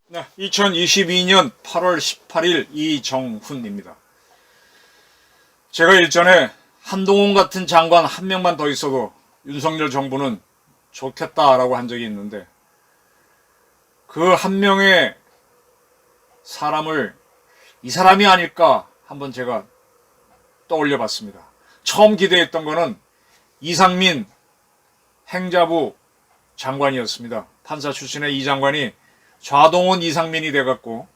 네, 2022년 8월 18일 이정훈입니다. 제가 일전에 한동훈 같은 장관 한 명만 더 있어도 윤석열 정부는 좋겠다라고 한 적이 있는데, 그 한 명의 사람을 이 사람이 아닐까 한번 제가 떠올려 봤습니다. 처음 기대했던 거는 이상민 행자부 장관이었습니다. 판사 출신의 이 장관이 좌동훈 이상민이 돼갖고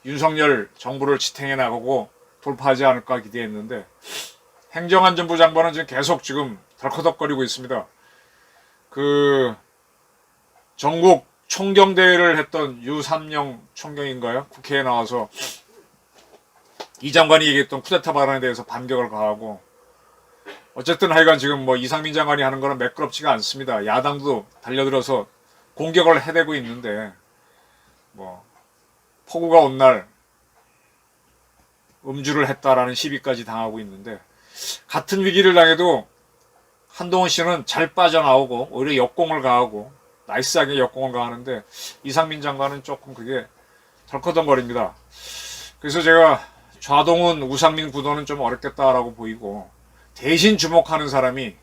윤석열 정부를 지탱해 나가고 돌파하지 않을까 기대했는데, 행정안전부 장관은 지금 계속 지금 덜커덕거리고 있습니다. 그 전국 총경대회를 했던 유삼영 총경인가요? 국회에 나와서 이 장관이 얘기했던 쿠데타 발언에 대해서 반격을 가하고, 어쨌든 하여간 지금 뭐 이상민 장관이 하는 거는 매끄럽지가 않습니다. 야당도 달려들어서 공격을 해대고 있는데, 뭐 폭우가 온 날 음주를 했다라는 시비까지 당하고 있는데, 같은 위기를 당해도 한동훈 씨는 잘 빠져나오고 오히려 역공을 가하고 나이스하게 역공을 가하는데, 이상민 장관은 조금 그게 덜커덩거립니다. 그래서 제가 좌동훈 우상민 구도는 좀 어렵겠다라고 보이고, 대신 주목하는 사람이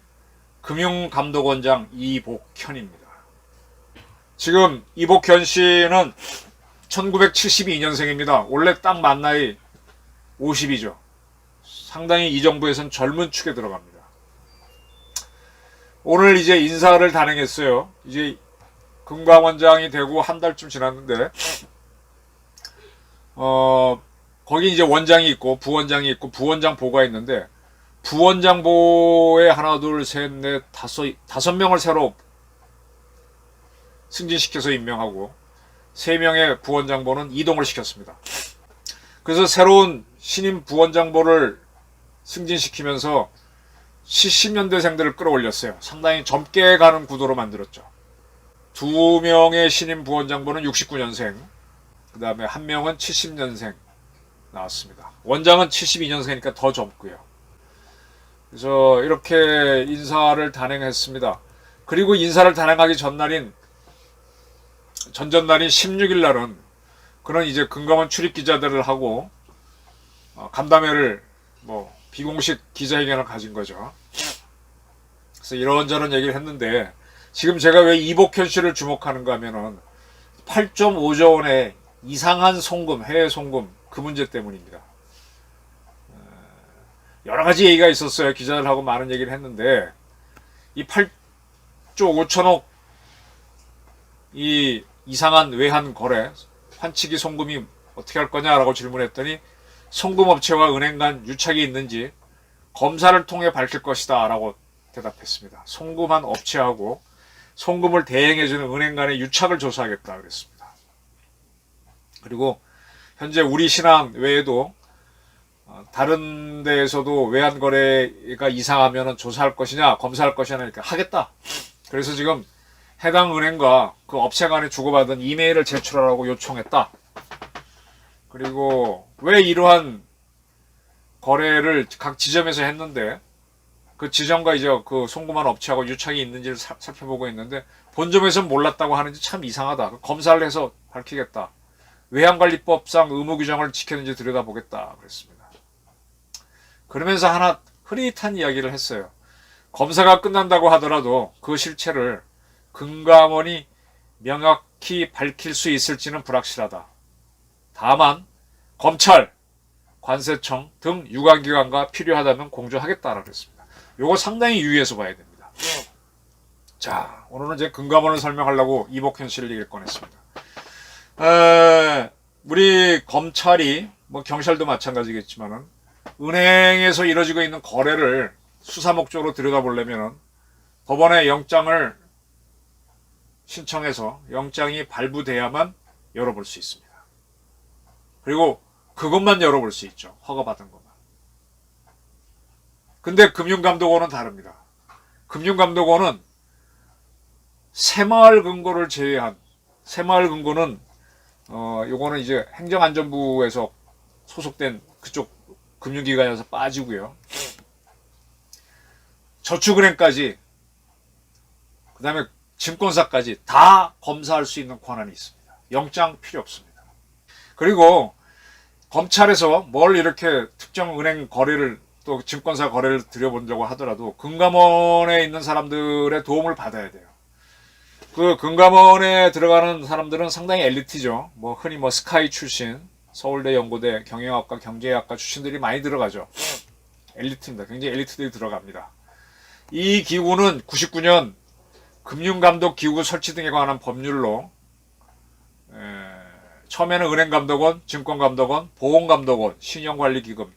금융감독원장 이복현입니다. 지금 이복현 씨는 1972년생입니다. 원래 딱 만 나이 50이죠. 상당히 이 정부에선 젊은 축에 들어갑니다. 오늘 이제 인사를 단행했어요. 이제 금감원장이 되고 한 달쯤 지났는데, 거기 이제 원장이 있고 부원장이 있고 부원장 보가 있는데, 부원장 보에 하나 둘 셋 넷 다섯 명을 새로 승진시켜서 임명하고 3명의 부원장보는 이동을 시켰습니다. 그래서 새로운 신임 부원장보를 승진시키면서 70년대생들을 끌어올렸어요. 상당히 젊게 가는 구도로 만들었죠. 2명의 신임 부원장보는 69년생, 그 다음에 1명은 70년생 나왔습니다. 원장은 72년생이니까 더 젊고요. 그래서 이렇게 인사를 단행했습니다. 그리고 인사를 단행하기 전전날인 16일 날은 그런 이제 금감원 출입 기자들을 하고 간담회를 비공식 기자회견을 가진 거죠. 그래서 이런저런 얘기를 했는데, 지금 제가 왜 이복현 씨를 주목하는가 하면은 8.5조 원의 이상한 송금, 해외 송금, 그 문제 때문입니다. 여러 가지 얘기가 있었어요. 기자들하고 많은 얘기를 했는데, 이 8조 5천억 이 이상한 외환 거래, 환치기 송금이 어떻게 할 거냐라고 질문했더니, 송금업체와 은행 간 유착이 있는지 검사를 통해 밝힐 것이다 라고 대답했습니다. 송금한 업체하고 송금을 대행해주는 은행 간의 유착을 조사하겠다 그랬습니다. 그리고 현재 우리 신항 외에도 다른 데에서도 외환 거래가 이상하면 조사할 것이냐 검사할 것이냐 하니까 하겠다. 그래서 지금 해당 은행과 그 업체 간에 주고받은 이메일을 제출하라고 요청했다. 그리고 왜 이러한 거래를 각 지점에서 했는데, 그 지점과 이제 그 송금한 업체하고 유착이 있는지를 살펴보고 있는데, 본점에서는 몰랐다고 하는지 참 이상하다. 검사를 해서 밝히겠다. 외환관리법상 의무 규정을 지켰는지 들여다보겠다 그랬습니다. 그러면서 하나 흐릿한 이야기를 했어요. 검사가 끝난다고 하더라도 그 실체를 금감원이 명확히 밝힐 수 있을지는 불확실하다. 다만 검찰, 관세청 등 유관기관과 필요하다면 공조하겠다라고 했습니다. 요거 상당히 유의해서 봐야 됩니다. 자, 오늘은 이제 금감원을 설명하려고 이복현 씨를 얘기를 꺼냈습니다. 우리 검찰이, 경찰도 마찬가지겠지만은, 은행에서 이루어지고 있는 거래를 수사 목적으로 들여다보려면은 법원에 영장을 신청해서 영장이 발부돼야만 열어볼 수 있습니다. 그리고 그것만 열어볼 수 있죠. 허가받은 것만. 근데 금융감독원은 다릅니다. 금융감독원은 새마을 금고를 제외한, 새마을 금고는 요거는 이제 행정안전부에서 소속된 그쪽 금융기관에서 빠지고요. 저축은행까지, 그 다음에 증권사까지 다 검사할 수 있는 권한이 있습니다. 영장 필요 없습니다. 그리고 검찰에서 뭘 이렇게 특정 은행 거래를 또 증권사 거래를 들여본다고 하더라도 금감원에 있는 사람들의 도움을 받아야 돼요. 그 금감원에 들어가는 사람들은 상당히 엘리트죠. 뭐 흔히 뭐 스카이 출신, 서울대 연고대 경영학과 경제학과 출신들이 많이 들어가죠. 엘리트입니다. 굉장히 엘리트들이 들어갑니다. 이 기구는 99년 금융감독기구 설치 등에 관한 법률로 처음에는 은행감독원, 증권감독원, 보험감독원, 신용관리기금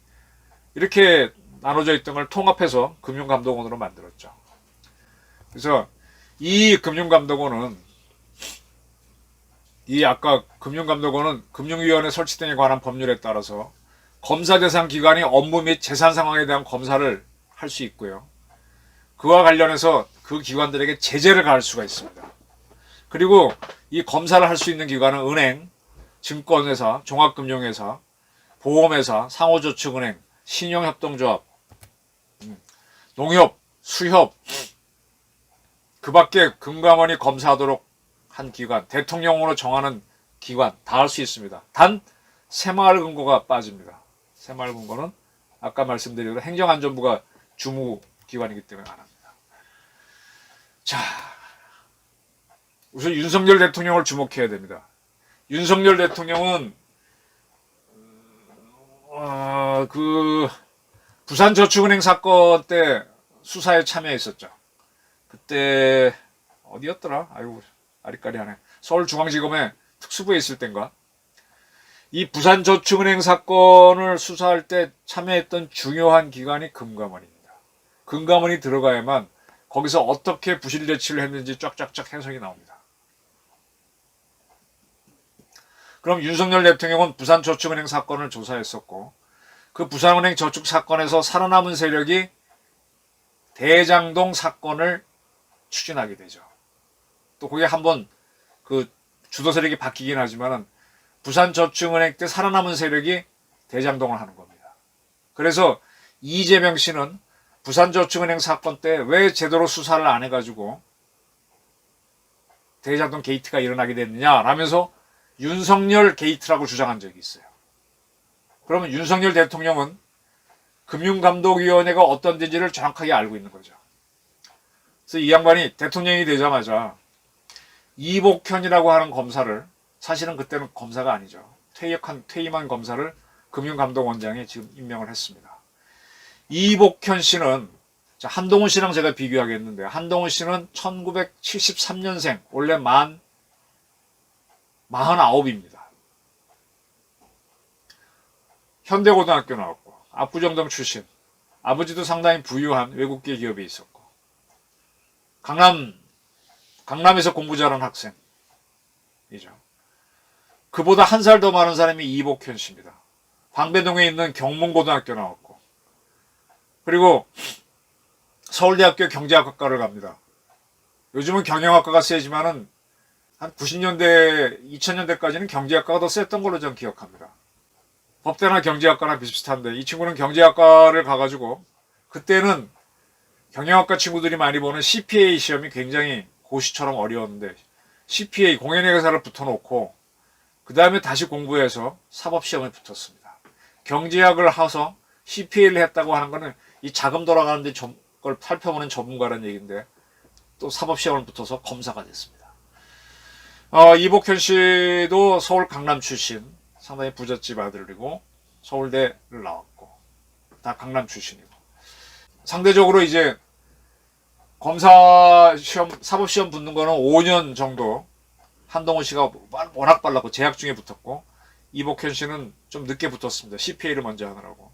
이렇게 나눠져 있던 걸 통합해서 금융감독원으로 만들었죠. 그래서 이 금융감독원은 아까 금융감독원은 금융위원회 설치 등에 관한 법률에 따라서 검사 대상 기관이 업무 및 재산 상황에 대한 검사를 할 수 있고요. 그와 관련해서 그 기관들에게 제재를 가할 수가 있습니다. 그리고 이 검사를 할 수 있는 기관은 은행, 증권회사, 종합금융회사, 보험회사, 상호저축은행, 신용협동조합, 농협, 수협, 그 밖에 금감원이 검사하도록 한 기관, 대통령으로 정하는 기관 다 할 수 있습니다. 단 새마을금고가 빠집니다. 새마을금고는 아까 말씀드린 대로 행정안전부가 주무기관이기 때문에 안 합니다. 자, 우선 윤석열 대통령을 주목해야 됩니다. 윤석열 대통령은 그 부산저축은행 사건 때 수사에 참여했었죠. 그때 어디였더라? 아이고 아리까리하네. 서울중앙지검에 특수부에 있을 땐가. 이 부산저축은행 사건을 수사할 때 참여했던 중요한 기관이 금감원입니다. 금감원이 들어가야만 거기서 어떻게 부실대치를 했는지 쫙쫙쫙 해석이 나옵니다. 그럼 윤석열 대통령은 부산저축은행 사건을 조사했었고 그 부산은행 저축 사건에서 살아남은 세력이 대장동 사건을 추진하게 되죠. 또 그게 한번 그 주도 세력이 바뀌긴 하지만은 부산저축은행 때 살아남은 세력이 대장동을 하는 겁니다. 그래서 이재명 씨는 부산저축은행 사건 때 왜 제대로 수사를 안 해가지고 대장동 게이트가 일어나게 됐느냐 라면서 윤석열 게이트라고 주장한 적이 있어요. 그러면 윤석열 대통령은 금융감독위원회가 어떤 데인지를 정확하게 알고 있는 거죠. 그래서 이 양반이 대통령이 되자마자 이복현이라고 하는 검사를, 사실은 그때는 검사가 아니죠. 퇴임한 검사를 금융감독원장에 지금 임명을 했습니다. 이복현 씨는, 한동훈 씨랑 제가 비교하겠는데, 한동훈 씨는 1973년생, 원래 49입니다. 현대고등학교 나왔고, 압구정동 출신, 아버지도 상당히 부유한 외국계 기업에 있었고, 강남에서 공부 잘한 학생이죠. 그보다 한 살 더 많은 사람이 이복현 씨입니다. 방배동에 있는 경문고등학교 나왔고, 그리고 서울대학교 경제학과를 갑니다. 요즘은 경영학과가 세지만은 한 90년대, 2000년대까지는 경제학과가 더 셌던 걸로 저는 기억합니다. 법대나 경제학과나 비슷한데 이 친구는 경제학과를 가가지고 그때는 경영학과 친구들이 많이 보는 CPA 시험이 굉장히 고시처럼 어려웠는데 CPA 공인회계사를 붙어놓고 그 다음에 다시 공부해서 사법시험에 붙었습니다. 경제학을 해서 CPA를 했다고 하는 거는 이 자금 돌아가는데 그걸 살펴보는 전문가라는 얘기인데 또 사법시험을 붙어서 검사가 됐습니다. 이복현 씨도 서울 강남 출신, 상당히 부잣집 아들이고 서울대를 나왔고 다 강남 출신이고 상대적으로 이제 검사 시험, 사법시험 붙는 거는 5년 정도 한동훈 씨가 워낙 빨랐고 재학 중에 붙었고 이복현 씨는 좀 늦게 붙었습니다. CPA를 먼저 하느라고.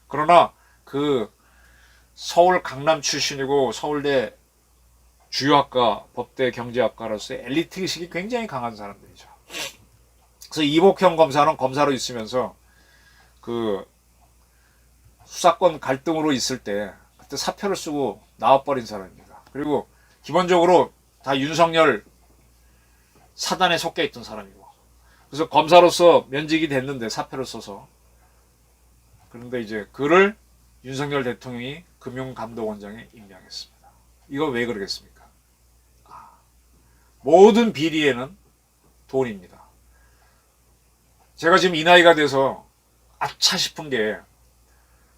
그러나 그 서울 강남 출신이고 서울대 주요학과 법대 경제학과로서의 엘리트의식이 굉장히 강한 사람들이죠. 그래서 이복현 검사는 검사로 있으면서 그 수사권 갈등으로 있을 때 그때 사표를 쓰고 나와버린 사람입니다. 그리고 기본적으로 다 윤석열 사단에 속해 있던 사람이고 그래서 검사로서 면직이 됐는데 사표를 써서 그런데 이제 그를 윤석열 대통령이 금융감독원장에 임명했습니다. 이거 왜 그러겠습니까? 모든 비리에는 돈입니다. 제가 지금 이 나이가 돼서 아차 싶은 게,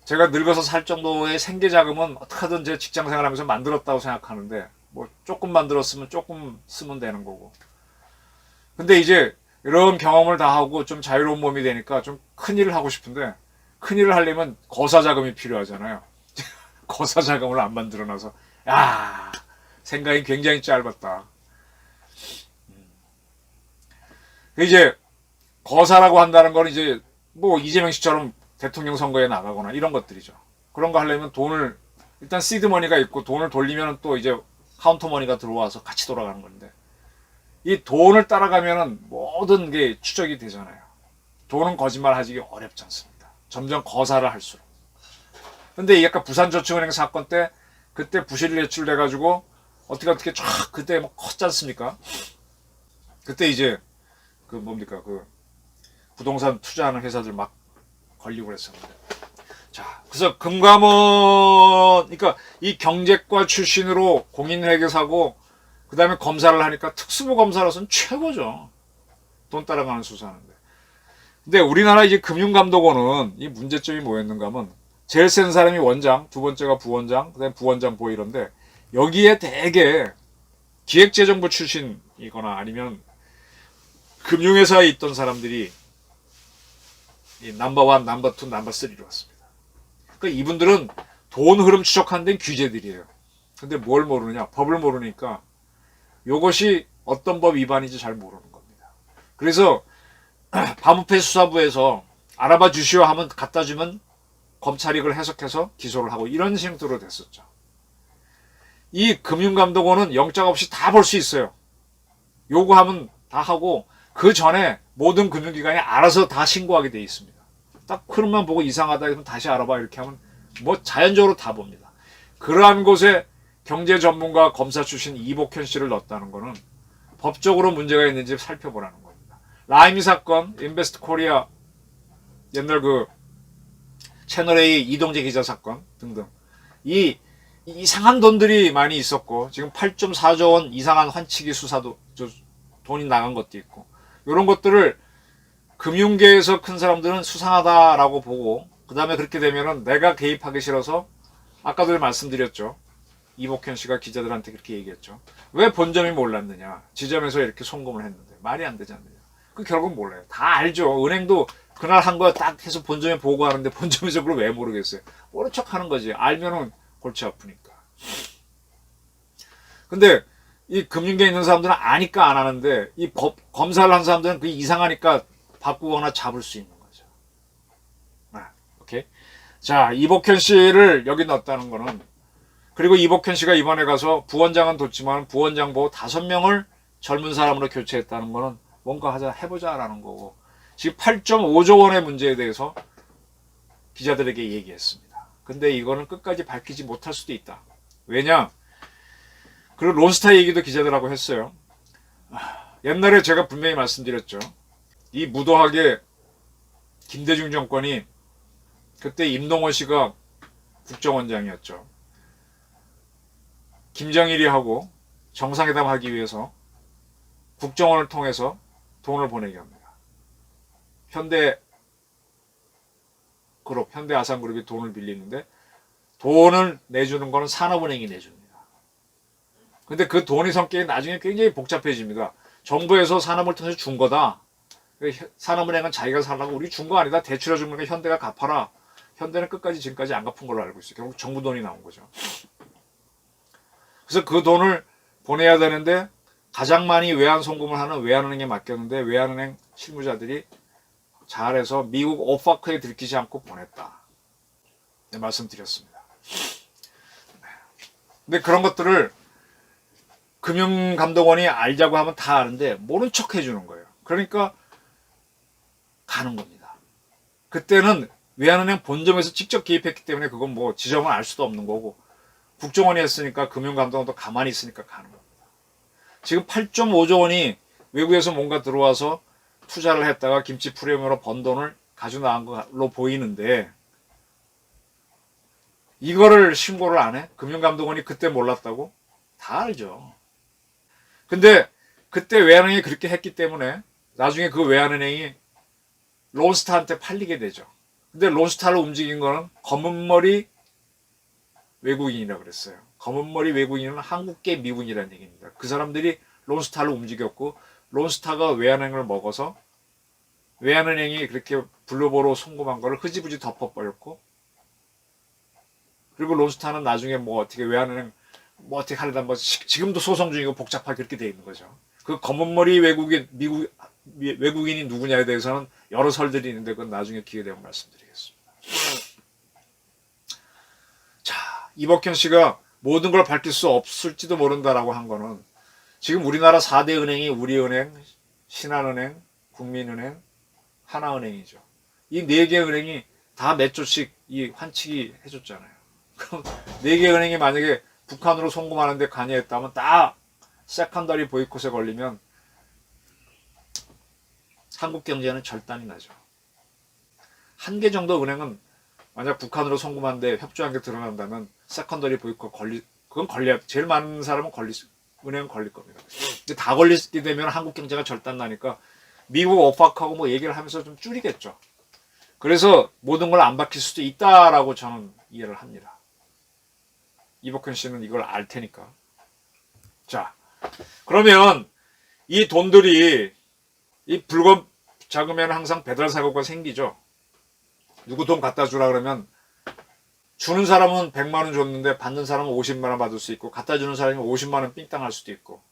제가 늙어서 살 정도의 생계자금은 어떻게든 제 직장생활하면서 만들었다고 생각하는데, 뭐 조금 만들었으면 조금 쓰면 되는 거고. 근데 이제 이런 경험을 다 하고 좀 자유로운 몸이 되니까 좀 큰일을 하고 싶은데, 큰일을 하려면 거사자금이 필요하잖아요. 거사자금을 안 만들어놔서, 야, 생각이 굉장히 짧았다. 이제 거사라고 한다는 건 이제 뭐 이재명 씨처럼 대통령 선거에 나가거나 이런 것들이죠. 그런 거 하려면 돈을, 일단 시드머니가 있고 돈을 돌리면 또 이제 카운터머니가 들어와서 같이 돌아가는 건데, 이 돈을 따라가면은 모든 게 추적이 되잖아요. 돈은 거짓말 하기 어렵지 않습니다. 점점 거사를 할수록. 근데 이 약간 부산저축은행 사건 때, 그때 부실 대출돼가지고 어떻게 쫙 그때 막 컸지 않습니까? 그때 이제 그 뭡니까, 그 부동산 투자하는 회사들 막 걸리고 그랬었는데. 자, 그래서 금감원, 그러니까 이 경제과 출신으로 공인회계사고, 그 다음에 검사를 하니까 특수부 검사로서는 최고죠. 돈 따라가는 수사하는데. 근데 우리나라 이제 금융감독원은 이 문제점이 뭐였는가 하면, 제일 센 사람이 원장, 두 번째가 부원장, 그 다음에 부원장 보호 이런데, 여기에 대개 기획재정부 출신이거나 아니면 금융회사에 있던 사람들이 이 넘버 1, 넘버 2, 넘버 3로 왔습니다. 그러니까 이분들은 돈 흐름 추적하는 데는 규제들이에요. 근데 뭘 모르느냐? 법을 모르니까 이것이 어떤 법 위반인지 잘 모르는 겁니다. 그래서 반부패 수사부에서 알아봐 주시오 하면 갖다 주면 검찰이 그걸 해석해서 기소를 하고 이런 식으로 됐었죠. 이 금융감독원은 영장 없이 다 볼 수 있어요. 요구하면 다 하고, 그 전에 모든 금융기관이 알아서 다 신고하게 돼 있습니다. 딱 흐름만 보고 이상하다 그러면 다시 알아봐 이렇게 하면 뭐 자연적으로 다 봅니다. 그러한 곳에 경제 전문가 검사 출신 이복현 씨를 넣었다는 거는 법적으로 문제가 있는지 살펴보라는 겁니다. 라임이 사건, 인베스트 코리아, 옛날 그 채널A 이동재 기자 사건 등등, 이 이상한 돈들이 많이 있었고, 지금 8.4조 원 이상한 환치기 수사도 돈이 나간 것도 있고, 이런 것들을 금융계에서 큰 사람들은 수상하다라고 보고, 그 다음에 그렇게 되면은 내가 개입하기 싫어서, 아까도 말씀드렸죠. 이복현 씨가 기자들한테 그렇게 얘기했죠. 왜 본점이 몰랐느냐? 지점에서 이렇게 송금을 했는데 말이 안 되지 않느냐? 그 결국 몰라요. 다 알죠. 은행도 그날 한 거 딱 해서 본점에 보고하는데 본점에서 그걸 왜 모르겠어요? 모른 척 하는 거지. 알면은 골치 아프니까. 근데 이 금융계에 있는 사람들은 아니까 안 하는데, 이 검사를 한 사람들은 그게 이상하니까 바꾸거나 잡을 수 있는 거죠. 오케이. 자, 이복현 씨를 여기 넣었다는 거는, 그리고 이복현 씨가 이번에 가서 부원장은 뒀지만 부원장 보고 5명을 젊은 사람으로 교체했다는 거는 뭔가 해보자라는 거고, 지금 8.5조 원의 문제에 대해서 기자들에게 얘기했습니다. 근데 이거는 끝까지 밝히지 못할 수도 있다. 왜냐? 그리고 론스타 얘기도 기자들하고 했어요. 옛날에 제가 분명히 말씀드렸죠. 이 무도하게 김대중 정권이, 그때 임동원 씨가 국정원장이었죠. 김정일이 하고 정상회담 하기 위해서 국정원을 통해서 돈을 보내게 합니다. 현대아산그룹이 돈을 빌리는데, 돈을 내주는 거는 산업은행이 내줍니다. 근데 그 돈의 성격이 나중에 굉장히 복잡해집니다. 정부에서 산업을 통해서 준 거다. 산업은행은 자기가 살라고 우리 준 거 아니다. 대출해 준 거니까 현대가 갚아라. 현대는 끝까지 지금까지 안 갚은 걸로 알고 있어요. 결국 정부 돈이 나온 거죠. 그래서 그 돈을 보내야 되는데 가장 많이 외환 송금을 하는 외환은행에 맡겼는데, 외환은행 실무자들이 잘해서 미국 오파크에 들키지 않고 보냈다. 네, 말씀드렸습니다. 근데 그런 것들을 금융감독원이 알자고 하면 다 아는데 모른 척 해주는 거예요. 그러니까 가는 겁니다. 그때는 외환은행 본점에서 직접 개입했기 때문에 그건 뭐 지점을 알 수도 없는 거고, 국정원이 했으니까 금융감독원도 가만히 있으니까 가는 겁니다. 지금 8.5조 원이 외국에서 뭔가 들어와서 투자를 했다가 김치 프리미엄으로 번 돈을 가지고 나간 걸로 보이는데, 이거를 신고를 안 해? 금융감독원이 그때 몰랐다고? 다 알죠. 근데 그때 외환은행이 그렇게 했기 때문에 나중에 그 외환은행이 론스타한테 팔리게 되죠. 근데 론스타를 움직인 거는 검은머리 외국인이라고 그랬어요. 검은머리 외국인은 한국계 미군이라는 얘기입니다. 그 사람들이 론스타를 움직였고 론스타가 외환은행을 먹어서 외환은행이 그렇게 블루보로 송금한 거를 흐지부지 덮어버렸고 그리고 론스타는 나중에 뭐 어떻게 외환은행 뭐 어떻게 하려다 뭐 지금도 소송 중이고 복잡하게 그렇게 돼 있는 거죠. 그 검은머리 외국인이 누구냐에 대해서는 여러 설들이 있는데 그건 나중에 기회 되면 말씀드리겠습니다. 자, 이복현 씨가 모든 걸 밝힐 수 없을지도 모른다라고 한 거는 지금 우리나라 4대 은행이 우리은행, 신한은행, 국민은행, 하나은행이죠. 이 4개 은행이 다 몇 조씩 이 환치기 해줬잖아요. 그럼 4개 은행이 만약에 북한으로 송금하는데 관여했다면 다 세컨더리 보이콧에 걸리면 한국 경제는 절단이 나죠. 한 개 정도 은행은 만약 북한으로 송금하는데 협조한 게 드러난다면 세컨더리 보이콧 그건 걸려야 제일 많은 사람은 은행은 걸릴 겁니다. 근데 다 걸리게 되면 한국 경제가 절단 나니까 미국 오팍하고 뭐 얘기를 하면서 좀 줄이겠죠. 그래서 모든 걸 안 밝힐 수도 있다라고 저는 이해를 합니다. 이복현 씨는 이걸 알 테니까. 자, 그러면 이 돈들이 이 불법 자금에는 항상 배달 사고가 생기죠. 누구 돈 갖다 주라 그러면 주는 사람은 100만 원 줬는데 받는 사람은 50만 원 받을 수 있고 갖다 주는 사람이 50만 원 삥땅 할 수도 있고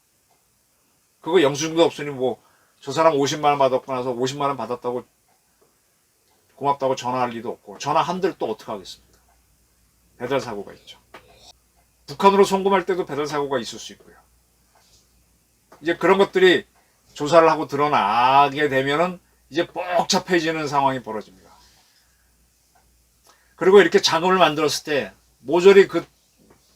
그거 영수증도 없으니 뭐 저 사람 50만 원 받았고 나서 50만 원 받았다고 고맙다고 전화할 리도 없고 전화한들 또 어떻게 하겠습니까? 배달 사고가 있죠. 북한으로 송금할 때도 배달 사고가 있을 수 있고요. 이제 그런 것들이 조사를 하고 드러나게 되면은 이제 복잡해지는 상황이 벌어집니다. 그리고 이렇게 자금을 만들었을 때 모조리 그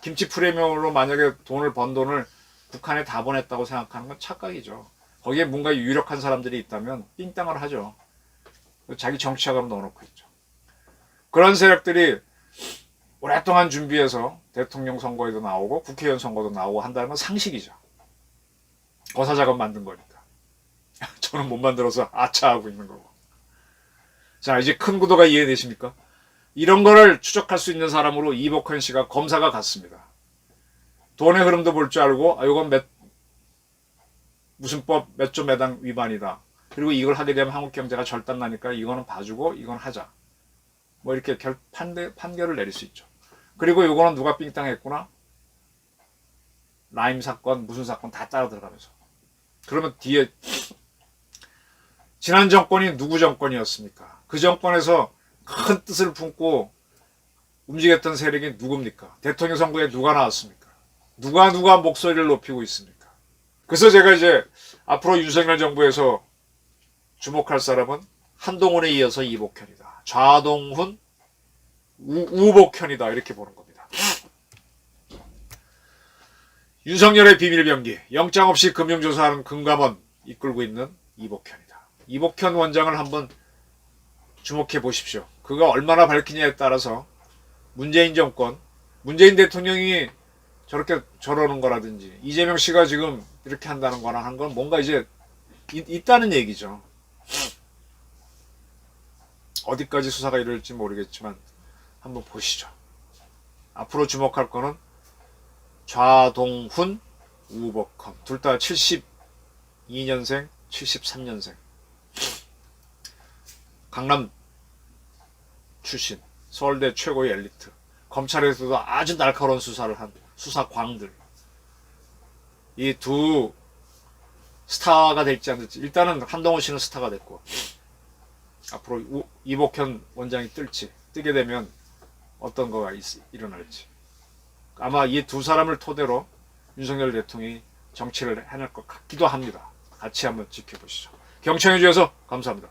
김치 프리미엄으로 만약에 번 돈을 북한에 다 보냈다고 생각하는 건 착각이죠. 거기에 뭔가 유력한 사람들이 있다면 삥땅을 하죠. 자기 정치자금 넣어놓고 있죠. 그런 세력들이 오랫동안 준비해서 대통령 선거에도 나오고 국회의원 선거도 나오고 한다는 건 상식이죠. 거사자금 만든 거니까. 저는 못 만들어서 아차하고 있는 거고. 자, 이제 큰 구도가 이해되십니까? 이런 거를 추적할 수 있는 사람으로 이복현 씨가 검사가 갔습니다. 돈의 흐름도 볼 줄 알고 이건 무슨 법 몇 조 매당 위반이다. 그리고 이걸 하게 되면 한국 경제가 절단 나니까 이거는 봐주고 이건 하자. 뭐 이렇게 판결을 내릴 수 있죠. 그리고 이거는 누가 삥땅했구나. 라임 사건 무슨 사건 다 따라 들어가면서. 그러면 뒤에 지난 정권이 누구 정권이었습니까? 그 정권에서 큰 뜻을 품고 움직였던 세력이 누굽니까? 대통령 선거에 누가 나왔습니까? 누가 목소리를 높이고 있습니까? 그래서 제가 이제 앞으로 윤석열 정부에서 주목할 사람은 한동훈에 이어서 이복현이다. 좌동훈, 우복현이다. 이렇게 보는 겁니다. 윤석열의 비밀병기, 영장 없이 금융조사하는 금감원 이끌고 있는 이복현이다. 이복현 원장을 한번 주목해 보십시오. 그가 얼마나 밝히냐에 따라서 문재인 정권, 문재인 대통령이 저러는 거라든지 이재명 씨가 지금 이렇게 한다는 거나 하는 건 뭔가 이제 있다는 얘기죠. 어디까지 수사가 이룰지 모르겠지만 한번 보시죠. 앞으로 주목할 거는 좌동훈, 우복헌 둘 다 72년생, 73년생 강남 출신, 서울대 최고의 엘리트, 검찰에서도 아주 날카로운 수사를 한 수사광들. 이 두 스타가 될지 안 될지. 일단은 한동훈 씨는 스타가 됐고 앞으로 이복현 원장이 뜨게 되면 어떤 거가 일어날지. 아마 이 두 사람을 토대로 윤석열 대통령이 정치를 해낼 것 같기도 합니다. 같이 한번 지켜보시죠. 경청해 주셔서 감사합니다.